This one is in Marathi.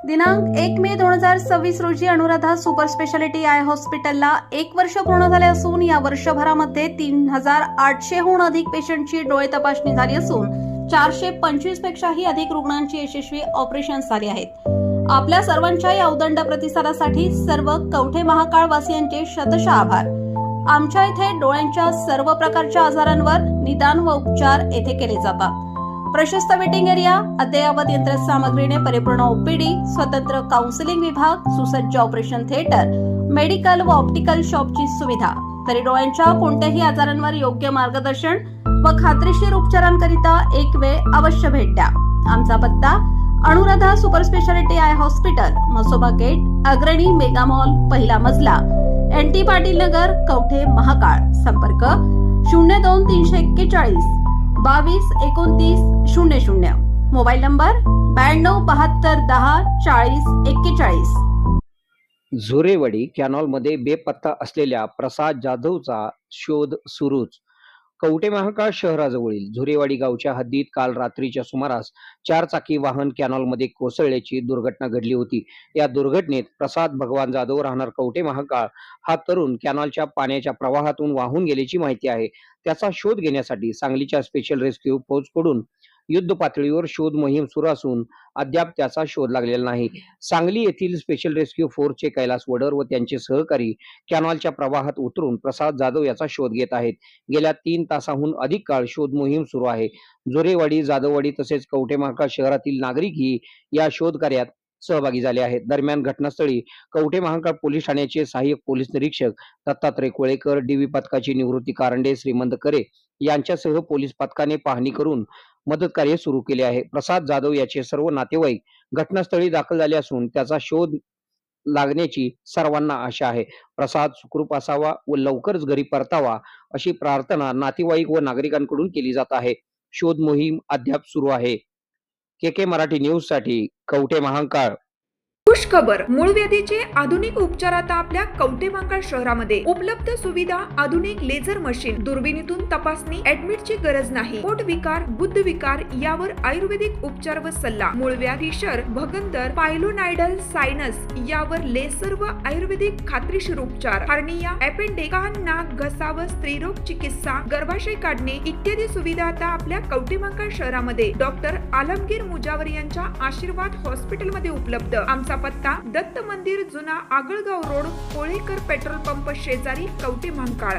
दिनांक 1 मे 2026 रोजी अनुराधा सुपर स्पेशालिटी आय हॉस्पिटलला 1 वर्ष पूर्ण झाले असून या वर्षभरामध्ये 3800हून अधिक पेशंटची डोळे तपासणी झाली असून 425 पेक्षाही अधिक रुग्णांची यशस्वी ऑपरेशन्स झाली आहेत। आपल्या सर्वांच्या या उदंड प्रतिसादासाठी सर्व कवठे महाकाळ वासियांचे शतशः आभार। आमच्या इथे डोळ्यांच्या सर्व प्रकारच्या आजारांवर निदान व उपचार येथे केले जातात। प्रशस्त वेटिंग एरिया, अद्ययावत यंत्रसामग्रीने परिपूर्ण ओपीडी, स्वतंत्र काउन्सिलिंग विभाग, सुसज्ज ऑपरेशन थिएटर, मेडिकल व ऑप्टिकल शॉपची सुविधा, तरी डोळ्यांच्या कोणत्याही आजारांवर योग्य मार्गदर्शन व खात्रीशीर उपचारांकरिता एक वेळ अवश्य भेट द्या। आमचा पत्ता Anuradha super speciality eye hospital, Masoba gate, Agrani mega mall, पहिला मजला, NT पाटील नगर, कवठे महाकाळ। संपर्क 02-341 22-29-00, मोबाईल नंबर 92-72-10-40-41। झुरेवाडी कॅनॉलमध्ये बेपत्ता असलेल्या प्रसाद जाधवचा शोध सुरूच। कवठे महाकाळ शहराजवळील झुरेवाडी गावच्या हद्दीत काल रात्रीच्या सुमारास 4 चाकी वाहन कॅनॉलमध्ये कोसळल्याची दुर्घटना घडली होती। या दुर्घटनेत प्रसाद भगवान जाधव राहणार कवठे महाकाळ हा तरुण कॅनॉलच्या पाण्याच्या प्रवाहातून वाहून गेल्याची माहिती आहे। त्याचा शोध घेण्यासाठी सांगलीच्या स्पेशल रेस्क्यू फौजकडून युद्ध पातळीवर शोध मोहीम सुरू असून अद्याप त्याचा शोध लागलेला नाही। सांगली येथील स्पेशल रेस्क्यू फोर्सचे कैलास वडर व त्यांचे सहकारी कॅनॉलच्या प्रवाहात उतरून प्रसाद जाधव याचा शोध घेत आहेत। गेल्या 3 तासाहून अधिक काळ शोध मोहीम सुरू आहे। झुरेवाडी, जाधववाडी तसेच कवठे महाकाळ शहरातील नागरिकही या शोध कार्यात सहभागी झाले आहेत। दरम्यान घटनास्थळी कवठे महाकाळ पोलीस ठाण्याचे सहाय्यक पोलीस निरीक्षक दत्तात्रय कोळेकर, DV पथकाची निवृत्ती कारंडे, श्रीमंत करे यांच्यासह पोलीस पथकाने पाहणी करून मदत कार्य सुरू केले आहे। प्रसाद जाधव याचे सर्व नातेवाईक घटनास्थळी दाखल झाले असून त्याचा शोध लागण्याची सर्वांना आशा आहे। प्रसाद सुखरूप असावा व लवकरच घरी परतावा अशी प्रार्थना नातेवाईक व नागरिकांकडून केली जात आहे। शोध मोहीम अद्याप सुरू आहे। KK मराठी न्यूज साठी कवठे महाकाळ। खुश खबर, मूळव्याधीचे आधुनिक उपचार आता आपल्या कवठे महाकाळ शहरामध्ये उपलब्ध सुविधा, आधुनिक लेझर मशीन, दुर्बिणीतून तपासणी, ऍडमिटची गरज नाही। पोट विकार, बुद्ध विकार यावर आयुर्वेदिक उपचार व सल्ला, मूळव्याधी, शर, भगंदर, पायलोनायडल, सायनस यावर लेसर व आयुर्वेदिक खात्रीशीर उपचार, हार्निया, अपेंडिक्स, कान, नाक, घसा व स्त्रीरोग चिकित्सा, गर्भाशय काढणे इत्यादी सुविधा आता आपल्या कवठे महाकाळ शहरामध्ये डॉक्टर आलमगीर मुजावर यांच्या आशीर्वाद हॉस्पिटल मध्ये उपलब्ध। आमचा पत्ता दत्त मंदिर, जुना Agalgaon road, Kolekar petrol pump शेजारी, कवठे महाकाळ।